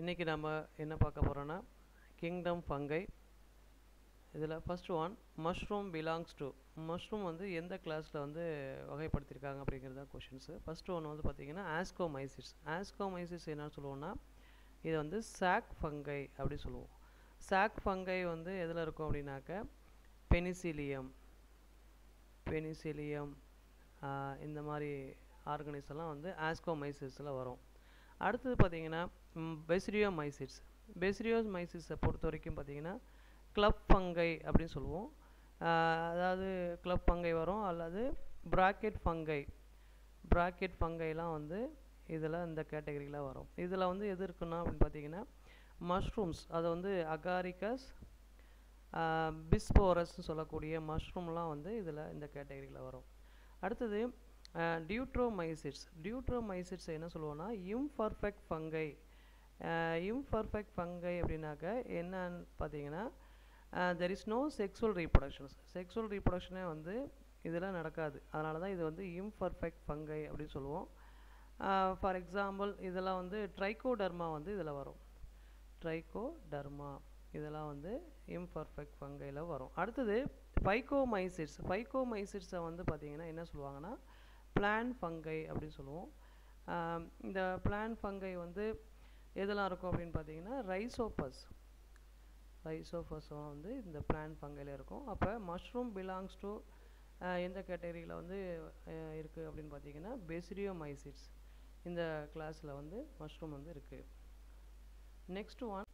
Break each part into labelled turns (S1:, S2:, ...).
S1: இன்றைக்கி நம்ம என்ன பார்க்க போகிறோன்னா கிங்டம் ஃபங்கை. இதில் first one mushroom belongs to. Mushroom வந்து எந்த கிளாஸில் வந்து வகைப்படுத்தியிருக்காங்க அப்படிங்கிறது தான் கொஷின்ஸு. ஃபஸ்ட்டு ஒன்று வந்து பார்த்திங்கன்னா ஆஸ்கோமைசிட்ஸ். ஆஸ்கோமைசிட்ஸ் என்னன்னு சொல்லுவோம்னா இதை வந்து சாக் ஃபங்கை அப்படி சொல்லுவோம். சாக் ஃபங்கை வந்து எதில் இருக்கும் அப்படின்னாக்க பெனிசிலியம் இந்த மாதிரி ஆர்கனிசம்லாம் வந்து ஆஸ்கோமைசிட்ஸில் வரும். அடுத்தது பார்த்திங்கன்னா பெசிரியோமைசிட்ஸ். பெசிரியோமைசிட்ஸை பொறுத்த வரைக்கும் பார்த்திங்கன்னா கிளப் ஃபங்கை அப்படின்னு சொல்லுவோம். அதாவது கிளப் ஃபங்கை வரும் அல்லது பிராக்கெட் ஃபங்கைலாம் வந்து இதில் இந்த கேட்டகரியில் வரும். இதில் வந்து எது இருக்குன்னா அப்படின்னு பார்த்திங்கன்னா மஷ்ரூம்ஸ், அதை வந்து அகாரிகஸ் பிஸ்போரஸ்ன்னு சொல்லக்கூடிய மஷ்ரூம்லாம் வந்து இதில் இந்த கேட்டகரியில் வரும். அடுத்தது டியூட்ரோமைசிட்ஸ். டியூட்ரோமைசிட்ஸ் என்ன சொல்லுவோன்னா இம்பர்ஃபெக்ட் ஃபங்கை. இம்பர்ஃபெக்ட் ஃபங்கை அப்படின்னாக்க என்னன்னு பார்த்தீங்கன்னா there is no sexual reproductions. Sexual ரீப்ரொடக்ஷனே வந்து இதில் நடக்காது. அதனால தான் இது வந்து இம்பர்ஃபெக்ட் ஃபங்கை அப்படின்னு சொல்லுவோம். ஃபார் எக்ஸாம்பிள் இதெல்லாம் வந்து ட்ரைகோடர்மா வந்து இதில் வரும். ட்ரைகோடர்மா இதெல்லாம் வந்து இம்பர்ஃபெக்ட் ஃபங்கையில் வரும். அடுத்தது ஃபைகோமைசிட்ஸ். ஃபைகோமைசிட்ஸை வந்து பார்த்திங்கன்னா என்ன சொல்லுவாங்கன்னா பிளான் ஃபங்கை அப்படின்னு சொல்லுவோம். இந்த பிளான் ஃபங்கை வந்து எதெல்லாம் இருக்கும் அப்படின்னு பார்த்தீங்கன்னா ரைசோபஸும் வந்து இந்த பிளான் ஃபங்கையில் இருக்கும். அப்போ மஷ்ரூம் பிலாங்ஸ் டு எந்த கேட்டகரியில் வந்து இருக்குது அப்படின்னு பார்த்தீங்கன்னா பெசிரியோமைசிட்ஸ் இந்த கிளாஸில் வந்து மஷ்ரூம் வந்து இருக்குது. Next one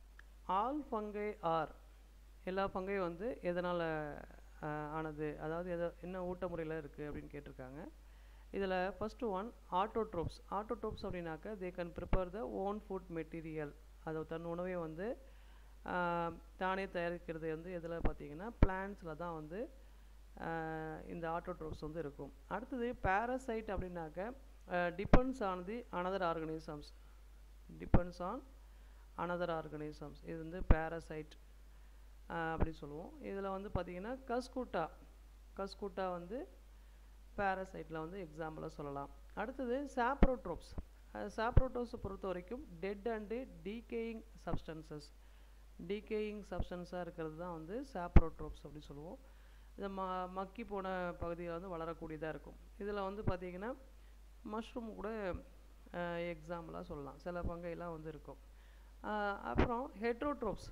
S1: all fungi R. எல்லா ஃபங்கையும் வந்து எதனால் ஆனது, அதாவது என்ன ஊட்ட முறையில் இருக்குது அப்படின்னு கேட்டிருக்காங்க. இதில் ஃபஸ்ட்டு ஒன் ஆட்டோட்ரோப்ஸ். ஆட்டோட்ரோப்ஸ் அப்படின்னாக்க they can prepare the own food material. அது தன் உணவை வந்து தானே தயாரிக்கிறது வந்து எதில் பார்த்திங்கன்னா பிளான்ஸில் தான் வந்து இந்த ஆட்டோட்ரோப்ஸ் வந்து இருக்கும். அடுத்தது பேரசைட் அப்படின்னாக்க depends on the another organisms. இது வந்து பேரசைட் அப்படி சொல்லுவோம். இதில் வந்து பார்த்திங்கன்னா கஸ்கூட்டா வந்து பேரசைட்டில் வந்து எக்ஸாம்பிளாக சொல்லலாம். அடுத்தது சாப்ரோட்ரோப்ஸ். சாப்ரோட்ரோப்ஸை பொறுத்த வரைக்கும் டெட் அண்டு டீகேயிங் சப்ஸ்டன்ஸாக இருக்கிறது தான் வந்து சாப்ரோட்ரோப்ஸ் அப்படி சொல்லுவோம். இது மக்கி போன பகுதியில் வந்து வளரக்கூடியதாக இருக்கும். இதில் வந்து பார்த்திங்கன்னா மஷ்ரூம் கூட எக்ஸாம்பிளாக சொல்லலாம். சில பங்கையெல்லாம் வந்து இருக்கும். அப்புறம் heterotrophs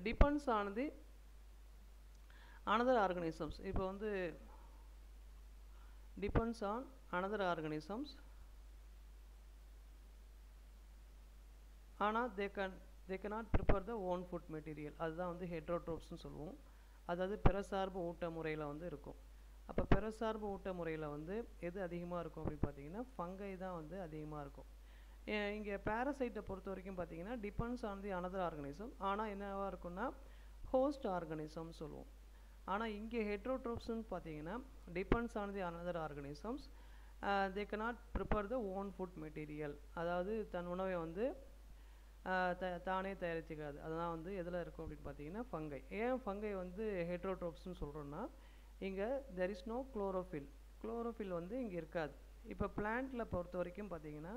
S1: depends on the another organisms. இப்போ வந்து டிபெண்ட்ஸ் ஆன் அனதர் ஆர்கனிசம்ஸ், ஆனால் தே cannot prepare the own food material. அதுதான் வந்து ஹெட்ரோட்ரோப்ஸ்னு சொல்லுவோம். அதாவது பிறசார்பு ஊட்ட முறையில் வந்து இருக்கும். அப்போ பிறசார்பு ஊட்ட முறையில் வந்து எது அதிகமாக இருக்கும் அப்படின்னு பார்த்தீங்கன்னா ஃபங்கை தான் வந்து அதிகமாக இருக்கும். இங்கே பேரசைட்டை பொறுத்த வரைக்கும் பார்த்தீங்கன்னா depends on the another organism, ஆனால் என்னவாக இருக்குன்னா ஹோஸ்ட் ஆர்கனிசம் சொல்லுவோம். ஆனால் இங்கே ஹெட்ரோட்ரோப்ஸ்ன்னு பார்த்தீங்கன்னா depends on the another organisms, they cannot prepare the own food material. அதாவது தன் உணவை வந்து தானே தயாரிச்சுக்காது. அதெல்லாம் வந்து எதில் இருக்கும் அப்படின்னு பார்த்தீங்கன்னா ஃபங்கை. ஏன் ஃபங்கை வந்து ஹெட்ரோட்ரோப்ஸ்னு சொல்கிறோன்னா இங்கே தெர் இஸ் நோ குளோரோஃபில் வந்து இங்கே இருக்காது. இப்போ பிளான்ட்டில் பொறுத்த வரைக்கும் பார்த்தீங்கன்னா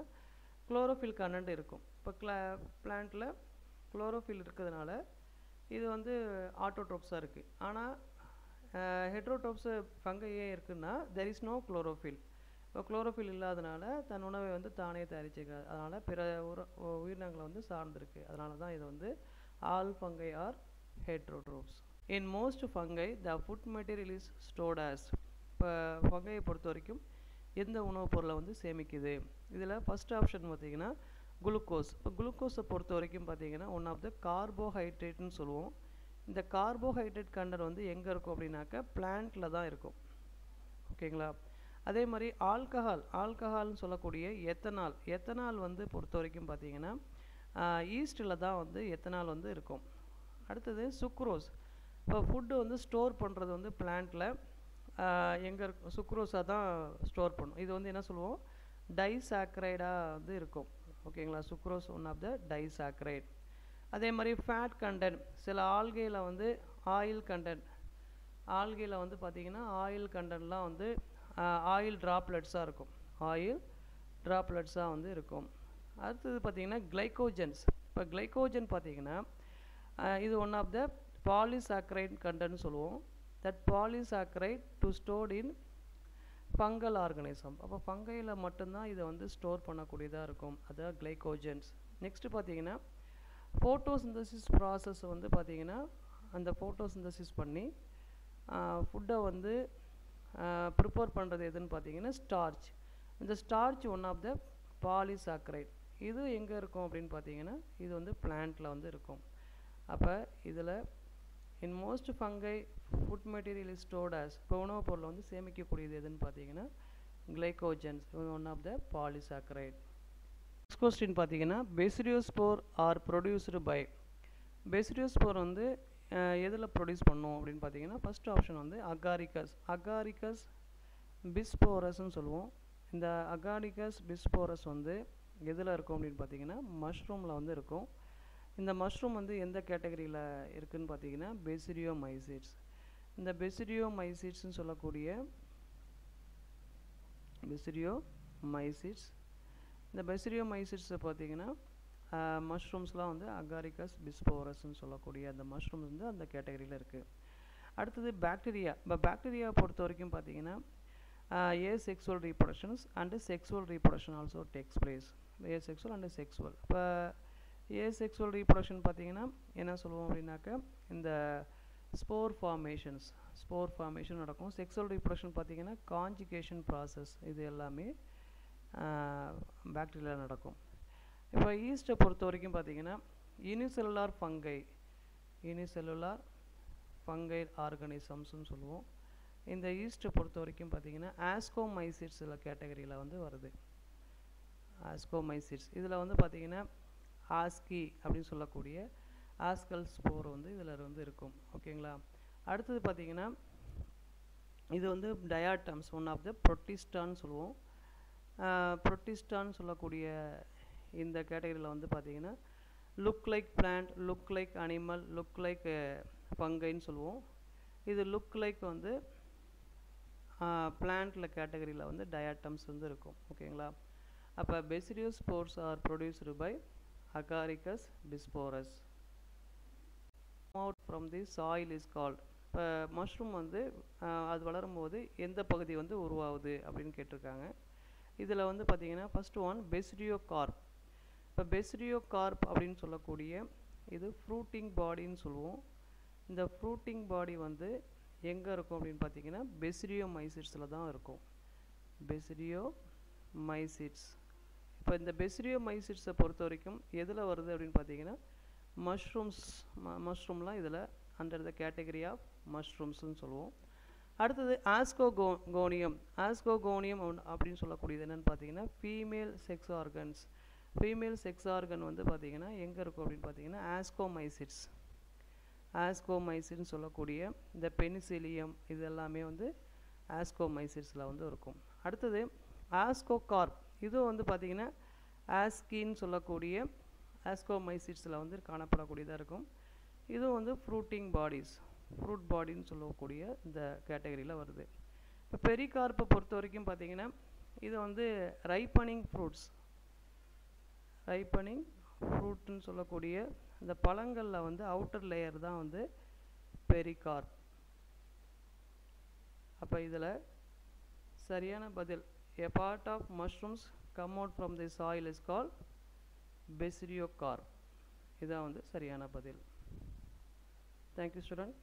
S1: குளோரோஃபில் கண்டென்ட் இருக்கும். இப்போ பிளான்ட்டில் குளோரோஃபில் இருக்கிறதுனால இது வந்து ஆட்டோட்ரோப்ஸாக இருக்குது. ஆனால் ஹெட்ரோட்ரோப்ஸு ஃபங்கை ஏன் இருக்குன்னா தெர் இஸ் நோ குளோரோஃபில். இப்போ குளோரோஃபில் இல்லாதனால தன் உணவை வந்து தானே தயாரிச்சுக்காது. அதனால் பிற உயிரினங்களை வந்து சார்ந்திருக்கு. அதனால தான் இது வந்து all fungi R heterotrophs. In most fungi the food material is stored as. இப்போ ஃபங்கையை பொறுத்த வரைக்கும் எந்த உணவுப் பொருளை வந்து சேமிக்குது. இதில் ஃபஸ்ட் ஆப்ஷன் பார்த்திங்கன்னா குளுக்கோஸ். இப்போ குளுக்கோஸை பொறுத்த வரைக்கும் பார்த்திங்கன்னா ஒன் ஆஃப் த கார்போஹைட்ரேட்னு சொல்லுவோம். இந்த கார்போஹைட்ரேட் கண்டென்ட் வந்து எங்கே இருக்கும் அப்படின்னாக்க பிளான்ட்டில் தான் இருக்கும். ஓகேங்களா. அதே மாதிரி ஆல்கஹால்னு சொல்லக்கூடிய எத்தனால் வந்து பொறுத்த வரைக்கும் பார்த்திங்கன்னா ஈஸ்டில் தான் வந்து எத்தனால் வந்து இருக்கும். அடுத்தது சுக்ரோஸ். இப்போ ஃபுட்டு வந்து ஸ்டோர் பண்ணுறது வந்து பிளான்ட்டில் எங்கே இருக்கும், சுக்ரோஸாக தான் ஸ்டோர் பண்ணும். இது வந்து என்ன சொல்லுவோம் டைசாக்கரைடாக வந்து இருக்கும். ஓகேங்களா. Sucrose one of the disaccharide. அதே மாதிரி ஃபேட் கண்டென்ட். சில ஆல்கையில் வந்து ஆயில் வந்து பார்த்திங்கன்னா ஆயில் கண்டென்ட்லாம் வந்து ஆயில் ட்ராப்லெட்ஸாக இருக்கும். வந்து இருக்கும். அடுத்தது பார்த்திங்கன்னா கிளைக்கோஜன்ஸ். இப்போ கிளைகோஜன் பார்த்தீங்கன்னா இது one of the polysaccharide content சொல்லுவோம். That polysaccharide to stored in fungal organism. அப்போ ஃபங்கையில் மட்டும்தான் இதை வந்து ஸ்டோர் பண்ணக்கூடியதாக இருக்கும், அதான் கிளைகோஜன்ஸ். நெக்ஸ்ட்டு பார்த்தீங்கன்னா ஃபோட்டோசிந்தசிஸ் ப்ராசஸ் வந்து பார்த்தீங்கன்னா அந்த ஃபோட்டோசிந்தசிஸ் பண்ணி ஃபுட்டை வந்து ப்ரிப்பேர் பண்ணுறது எதுன்னு பார்த்தீங்கன்னா ஸ்டார்ச். இந்த starch one of the polysaccharide. இது எங்கே இருக்கும் அப்படின்னு பார்த்தீங்கன்னா இது வந்து பிளான்ட்டில் வந்து இருக்கும். அப்போ இதில் in most fungi food material is stored as, இப்போ உணவுப் பொருளை வந்து சேமிக்கக்கூடியது எதுன்னு பார்த்தீங்கன்னா glycogens, one of the polysaccharide. Next question பார்த்தீங்கன்னா basidiospore are produced by. Basidiospore வந்து எதில் ப்ரொடியூஸ் பண்ணும் அப்படின்னு பார்த்தீங்கன்னா ஃபஸ்ட் ஆப்ஷன் வந்து அகாரிகஸ். அகாரிகஸ் பிஸ்போரஸ்ன்னு சொல்லுவோம். இந்த அகாரிகஸ் பிஸ்போரஸ் வந்து எதில் இருக்கும் அப்படின்னு பார்த்தீங்கன்னா மஷ்ரூமில் வந்து இருக்கும். இந்த மஷ்ரூம் வந்து எந்த கேட்டகரியில் இருக்குதுன்னு பார்த்தீங்கன்னா பெசிடியோமைசிட்ஸ். இந்த பெசிடியோமைசிட்ஸ்ன்னு சொல்லக்கூடிய பெசிடியோமைசிட்ஸ், இந்த பெசிடியோமைசிட்ஸை பார்த்தீங்கன்னா மஷ்ரூம்ஸ்லாம் வந்து அகாரிகஸ் பிஸ்போரஸ்ன்னு சொல்லக்கூடிய அந்த மஷ்ரூம்ஸ் வந்து அந்த கேட்டகரியில் இருக்குது. அடுத்தது பாக்டீரியா. இப்போ பாக்டீரியாவை பொறுத்த வரைக்கும் பார்த்தீங்கன்னா asexual reproductions and sexual reproduction also takes place. asexual and sexual. இப்போ asexual reproduction பார்த்தீங்கன்னா என்ன சொல்லுவோம் அப்படின்னாக்க இந்த ஸ்போர் ஃபார்மேஷன் நடக்கும். செக்ஸுவல் ரீப்ரொடக்ஷன் பார்த்தீங்கன்னா கான்ஜுகேஷன் ப்ராசஸ், இது எல்லாமே பாக்டீரியாவில் நடக்கும். இப்போ ஈஸ்ட்டை பொறுத்த வரைக்கும் பார்த்தீங்கன்னா யூனிசெல்லுலார் ஃபங்கை ஆர்கானிசம்ஸ்னு சொல்லுவோம். இந்த ஈஸ்ட்டை பொறுத்த வரைக்கும் பார்த்தீங்கன்னா ஆஸ்கோமைசிட்ஸில் கேட்டகரியில் வந்து வருது. ஆஸ்கோமைசிட்ஸ் இதில் வந்து பார்த்தீங்கன்னா ஆஸ்கி அப்படின்னு சொல்லக்கூடிய ஆஸ்கல் ஸ்போர் வந்து இதில் வந்து இருக்கும். ஓகேங்களா. அடுத்தது பார்த்தீங்கன்னா இது வந்து டயாட்டம்ஸ், ஒன் ஆஃப் த புரோட்டிஸ்டான்னு சொல்லுவோம். புரோட்டிஸ்டான்னு சொல்லக்கூடிய இந்த கேட்டகரியில் வந்து பார்த்தீங்கன்னா look like plant, look like animal, look like ஃபங்கைன்னு சொல்லுவோம். இது லுக் லைக் வந்து பிளான்ட்டில் கேட்டகரியில் வந்து டயாட்டம்ஸ் வந்து இருக்கும். ஓகேங்களா. அப்போ basidiospores are produced by Agaricus bisporus. Out from the soil is called. இப்போ மஷ்ரூம் வந்து அது வளரும்போது எந்த பகுதி வந்து உருவாகுது அப்படின்னு கேட்டிருக்காங்க. இதில் வந்து பார்த்தீங்கன்னா ஃபஸ்ட்டு ஒன் பெசிடியோகார்ப். இப்போ பெசிடியோகார்ப் அப்படின்னு சொல்லக்கூடிய இது ஃப்ரூட்டிங் பாடின்னு சொல்லுவோம். இந்த ஃப்ரூட்டிங் பாடி வந்து எங்கே இருக்கும் அப்படின்னு பார்த்தீங்கன்னா பெசிடியோமைசிட்ஸில் தான் இருக்கும். பெசிடியோமைசிட்ஸ். இப்போ இந்த பெசிடியோமைசிட்ஸை பொறுத்த வரைக்கும் எதில் வருது அப்படின்னு பார்த்தீங்கன்னா மஷ்ரூம்லாம் இதில் அண்டர் த கேட்டகரி ஆஃப் மஷ்ரூம்ஸ்ன்னு சொல்லுவோம். அடுத்தது ஆஸ்கோகோனியம் அப்படின்னு சொல்லக்கூடியது என்னென்னு பார்த்தீங்கன்னா ஃபீமேல் செக்ஸ் ஆர்கன் வந்து பார்த்தீங்கன்னா எங்கே இருக்கும் அப்படின்னு பார்த்தீங்கன்னா ஆஸ்கோமைசிட்ஸ்ன்னு சொல்லக்கூடிய இந்த பெனிசிலியம் இது எல்லாமே வந்து ஆஸ்கோமைசிட்ஸில் வந்து இருக்கும். அடுத்தது ஆஸ்கோகார்ப். இதுவும் வந்து பார்த்தீங்கன்னா ஆஸ்கின்னு சொல்லக்கூடிய ஆஸ்கோமைசிட்ஸில் வந்து காணப்படக்கூடியதாக இருக்கும். இதுவும் வந்து ஃப்ரூட் பாடின்னு சொல்லக்கூடிய இந்த கேட்டகரியில் வருது. இப்போ பெரிகார்ப்பை பொறுத்த வரைக்கும் பார்த்தீங்கன்னா இது வந்து ரைப்பனிங் ஃப்ரூட்னு சொல்லக்கூடிய இந்த பழங்களில் வந்து அவுட்டர் லேயர் தான் வந்து பெரிகார்ப். அப்போ இதில் சரியான பதில் a part of mushrooms come out from the soil is called பெசிடியோகார்ப். இதான் வந்து சரியான பதில். Thank you student.